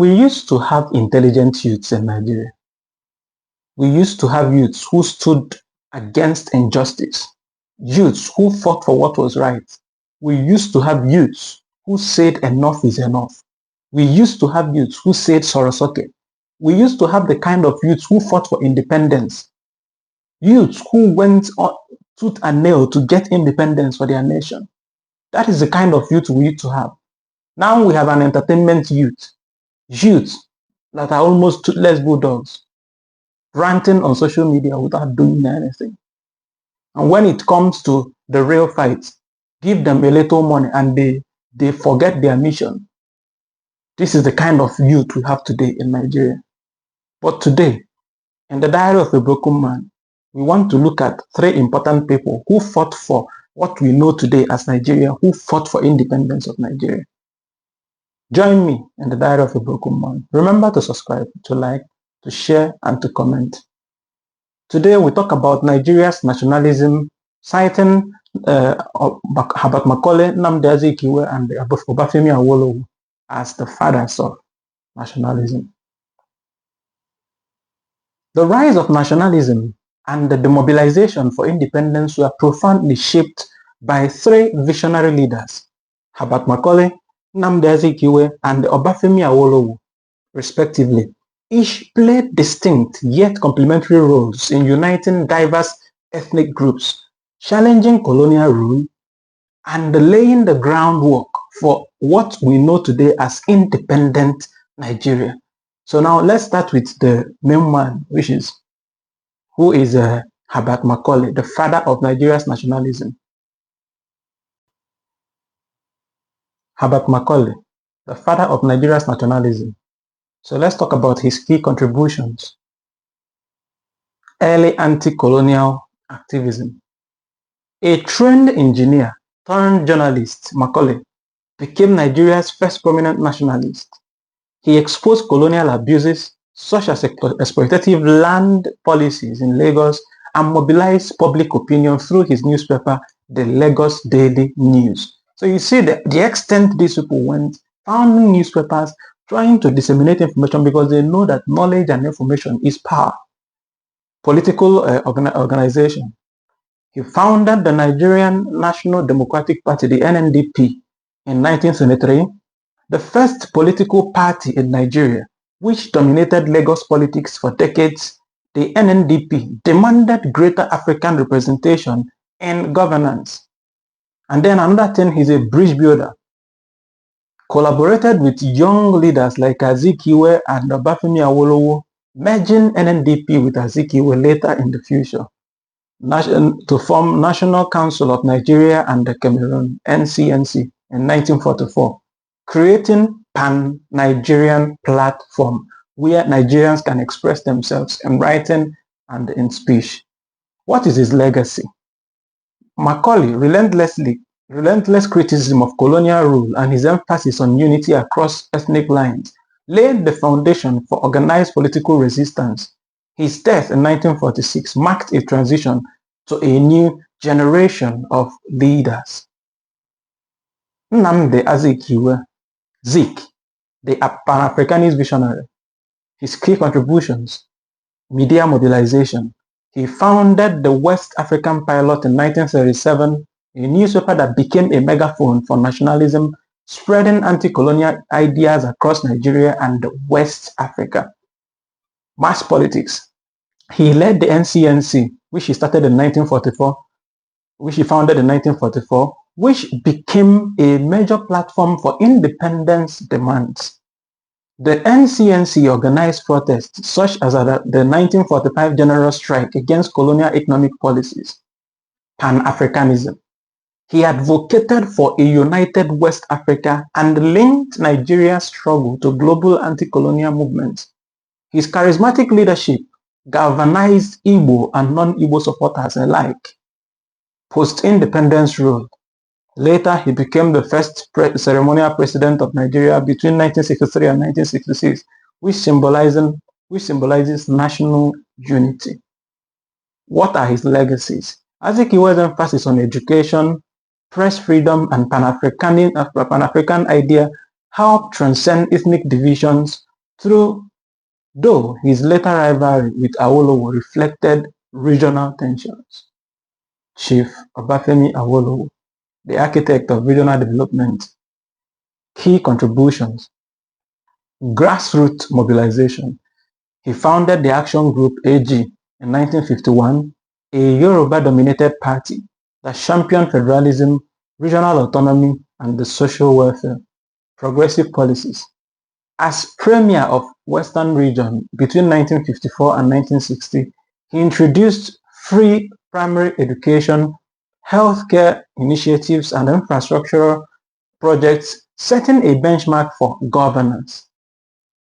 We used to have intelligent youths in Nigeria. We used to have youths who stood against injustice, youths who fought for what was right. We used to have youths who said enough is enough. We used to have youths who said Sorosoke. We used to have the kind of youths who fought for independence, youths who went on tooth and nail to get independence for their nation. That is the kind of youth we used to have. Now we have an entertainment youths that are almost toothless bulldogs, ranting on social media without doing anything. And when it comes to the real fight, give them a little money and they forget their mission. This is the kind of youth we have today in Nigeria. But today, in the Diary of a Broken Man, we want to look at 3 important people who fought for what we know today as Nigeria, who fought for independence of Nigeria. Join me in the Diary of a Broken Man. Remember to subscribe, to like, to share, and to comment. Today we talk about Nigeria's nationalism, citing Herbert Macaulay, Nnamdi Azikiwe, and Obafemi Awolowo as the fathers of nationalism. The rise of nationalism and the demobilization for independence were profoundly shaped by 3 visionary leaders, Herbert Macaulay, Nnamdi Azikiwe, and Obafemi Awolowo, respectively. Each played distinct yet complementary roles in uniting diverse ethnic groups, challenging colonial rule, and laying the groundwork for what we know today as independent Nigeria. So now let's start with the main man, who is Herbert Macaulay, the father of Nigeria's nationalism. Herbert Macaulay, the father of Nigeria's nationalism. So let's talk about his key contributions. Early anti-colonial activism. A trained engineer turned journalist, Macaulay became Nigeria's first prominent nationalist. He exposed colonial abuses such as exploitative land policies in Lagos and mobilized public opinion through his newspaper, the Lagos Daily News. So you see the extent these people went, founding newspapers, trying to disseminate information because they know that knowledge and information is power. Political organization. He founded the Nigerian National Democratic Party, the NNDP, in 1973, the first political party in Nigeria, which dominated Lagos politics for decades. The NNDP demanded greater African representation in governance. And then another thing, he's a bridge builder. Collaborated with young leaders like Azikiwe and Obafemi Awolowo, merging NNDP with Azikiwe later in the future to form National Council of Nigeria and the Cameroon, NCNC, in 1944, creating Pan-Nigerian platform where Nigerians can express themselves in writing and in speech. What is his legacy? Macaulay relentless criticism of colonial rule and his emphasis on unity across ethnic lines laid the foundation for organized political resistance. His death in 1946 marked a transition to a new generation of leaders. Nnamdi Azikiwe, Zik, the Pan-Africanist visionary. His key contributions: media mobilization. He founded the West African Pilot in 1937, a newspaper that became a megaphone for nationalism, spreading anti-colonial ideas across Nigeria and West Africa. Mass politics. He led the NCNC, which he started in 1944, which he founded in 1944, which became a major platform for independence demands. The NCNC organized protests such as the 1945 general strike against colonial economic policies. Pan-Africanism. He advocated for a united West Africa and linked Nigeria's struggle to global anti-colonial movements. His charismatic leadership galvanized Igbo and non-Igbo supporters alike. Post-independence rule. Later, he became the first ceremonial president of Nigeria between 1963 and 1966, which symbolizes national unity. What are his legacies? Azikiwe's emphasis on education, press freedom, and Pan-African idea helped transcend ethnic divisions, though his later rivalry with Awolowo reflected regional tensions. Chief Obafemi Awolowo, the architect of regional development, key contributions, grassroots mobilization. He founded the Action Group AG in 1951, a Yoruba-dominated party that championed federalism, regional autonomy, and the social welfare, progressive policies. As Premier of Western Region between 1954 and 1960, he introduced free primary education, healthcare initiatives, and infrastructural projects, setting a benchmark for governance.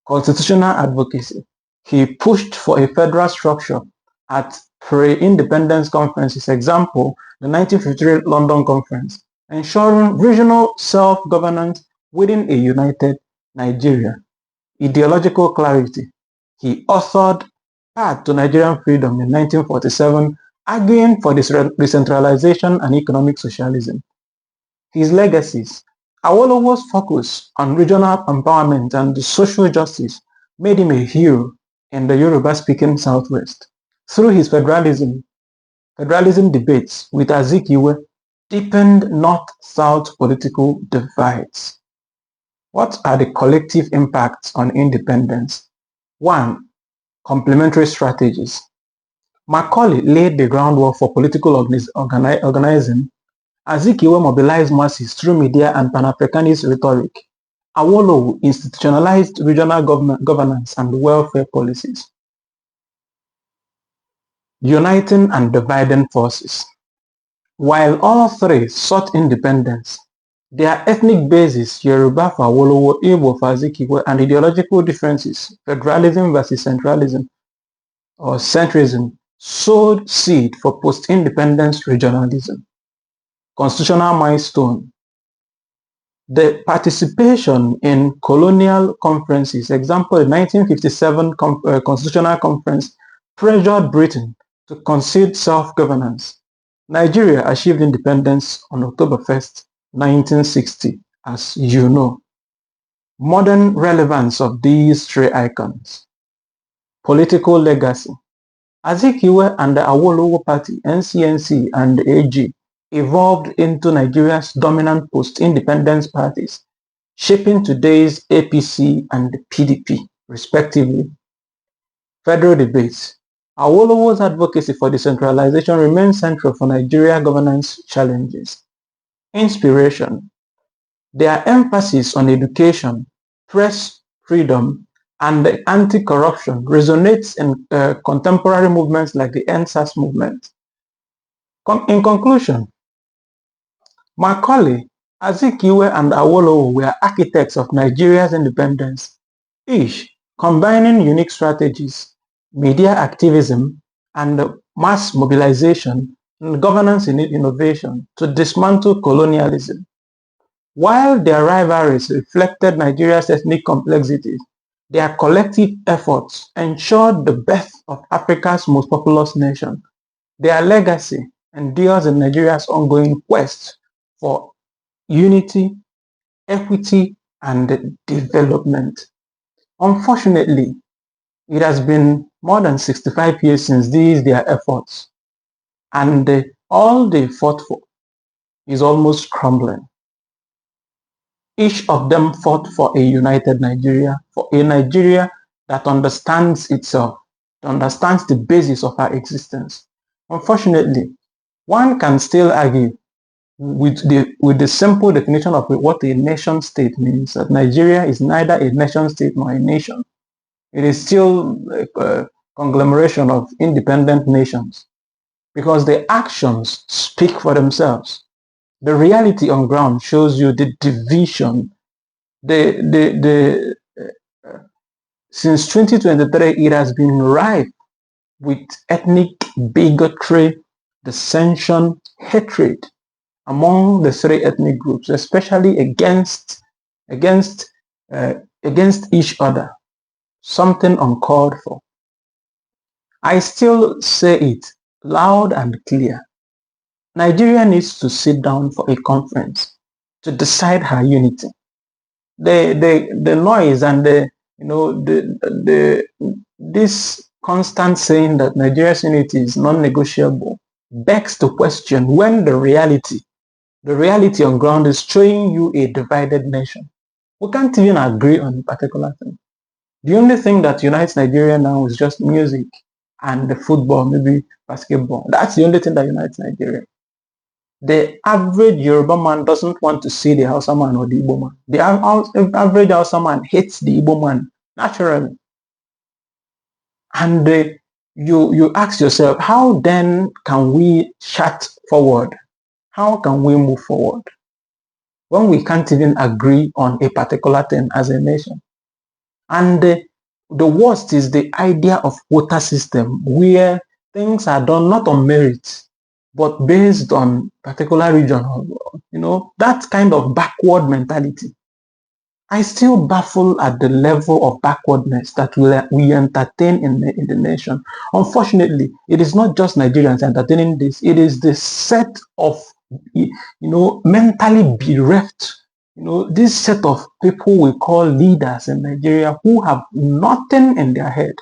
Constitutional advocacy. He pushed for a federal structure at pre-independence conferences, example, the 1953 London Conference, ensuring regional self-governance within a united Nigeria. Ideological clarity. He authored Path to Nigerian Freedom in 1947, arguing for decentralization and economic socialism. His legacies. Awolowo's focus on regional empowerment and social justice made him a hero in the Yoruba-speaking Southwest. Through his federalism debates with Azikiwe deepened North-South political divides. What are the collective impacts on independence? 1. Complementary strategies. Macaulay laid the groundwork for political organizing. Azikiwe mobilized masses through media and Pan-Africanist rhetoric. Awolowo institutionalized regional governance and welfare policies. Uniting and dividing forces. While all three sought independence, their ethnic basis, Yoruba for Awolowo, Igbo for Azikiwe, and ideological differences, federalism versus centralism or centrism, sowed seed for post-independence regionalism. Constitutional milestone. The participation in colonial conferences, example, the 1957 Constitutional Conference, pressured Britain to concede self-governance. Nigeria achieved independence on October 1st, 1960, as you know. Modern relevance of these three icons. Political legacy. Azikiwe and the Awolowo Party, NCNC and AG, evolved into Nigeria's dominant post-independence parties, shaping today's APC and PDP, respectively. Federal debates. Awolowo's advocacy for decentralization remains central for Nigeria governance challenges. Inspiration. Their emphasis on education, press freedom, and anti-corruption resonates in contemporary movements like the NSAS movement. In conclusion, Macaulay, Azikiwe, and Awolowo were architects of Nigeria's independence, each combining unique strategies, media activism, and mass mobilization and governance innovation to dismantle colonialism. While their rivalries reflected Nigeria's ethnic complexities, their collective efforts ensured the birth of Africa's most populous nation. Their legacy endures in Nigeria's ongoing quest for unity, equity, and development. Unfortunately, it has been more than 65 years since their efforts, and all they fought for is almost crumbling. Each of them fought for a united Nigeria, for a Nigeria that understands itself, understands the basis of our existence. Unfortunately, one can still argue with the simple definition of what a nation state means, that Nigeria is neither a nation state nor a nation. It is still a conglomeration of independent nations, because the actions speak for themselves. The reality on ground shows you the division. Since 2023, it has been rife with ethnic bigotry, dissension, hatred among the three ethnic groups, especially against each other. Something uncalled for. I still say it loud and clear. Nigeria needs to sit down for a conference to decide her unity. The noise and the This constant saying that Nigeria's unity is non-negotiable begs to question when the reality on ground is showing you a divided nation. We can't even agree on a particular thing. The only thing that unites Nigeria now is just music and the football, maybe basketball. That's the only thing that unites Nigeria. The average Yoruba man doesn't want to see the Hausa man or the Igbo man. The average Hausa man hates the Igbo man naturally. And you ask yourself, how then can we chat forward? How can we move forward when we can't even agree on a particular thing as a nation? And the worst is the idea of quota system, where things are done not on merit, but based on particular region. That kind of backward mentality. I still baffle at the level of backwardness that we entertain in the nation. Unfortunately, it is not just Nigerians entertaining this. It is the set of, mentally bereft, this set of people we call leaders in Nigeria who have nothing in their head.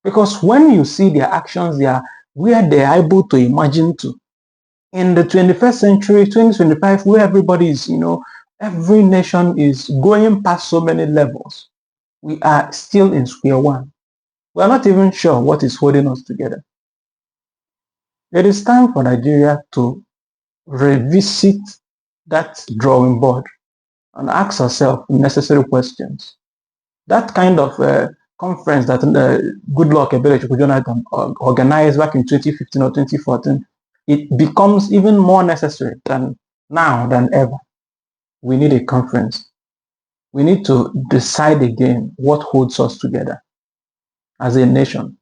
Because when you see their actions, they are where they are able to imagine to. In the 21st century, 2025, where everybody is, every nation is going past so many levels, we are still in square one. We are not even sure what is holding us together. It is time for Nigeria to revisit that drawing board and ask ourselves necessary questions. That kind of conference that Goodluck Ebele Jonathan organized back in 2015 or 2014, it becomes even more necessary than ever. We need a conference. We need to decide again what holds us together as a nation,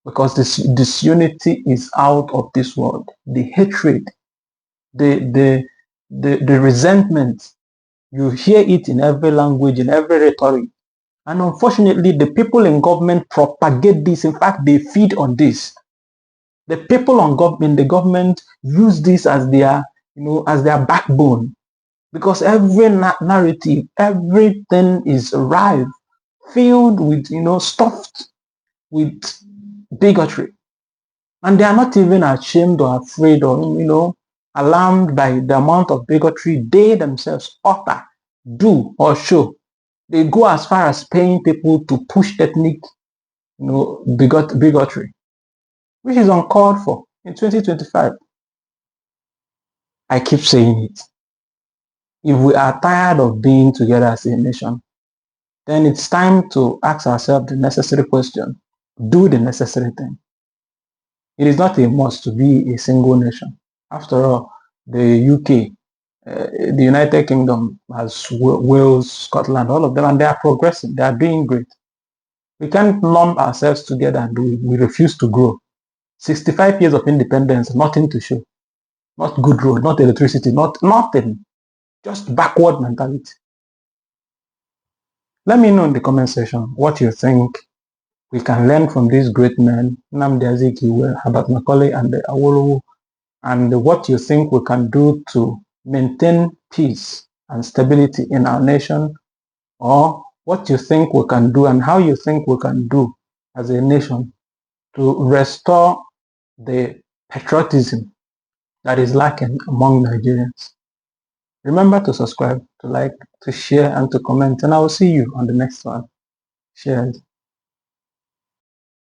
because this disunity is out of this world. The hatred, the resentment, you hear it in every language, in every rhetoric. And unfortunately, the people in government propagate this. In fact, they feed on this. The people in the government use this as their, as their backbone, because every narrative, everything is rife, filled with, stuffed with bigotry. And they are not even ashamed or afraid or, alarmed by the amount of bigotry they themselves utter, do, or show. They go as far as paying people to push ethnic, bigotry, which is uncalled for in 2025. I keep saying it. If we are tired of being together as a nation, then it's time to ask ourselves the necessary question. Do the necessary thing. It is not a must to be a single nation. After all, the UK, the United Kingdom has Wales, Scotland, all of them, and they are progressing. They are doing great. We can't lump ourselves together and we refuse to grow. 65 years of independence, nothing to show. Not good road, not electricity, nothing. Just backward mentality. Let me know in the comment section what you think we can learn from these great men, Nnamdi Azikiwe, Herbert Macaulay, and Awolowo, and what you think we can do to maintain peace and stability in our nation, or what you think we can do and how you think we can do as a nation to restore the patriotism that is lacking among Nigerians. Remember to subscribe, to like, to share, and to comment, and I will see you on the next one. Cheers.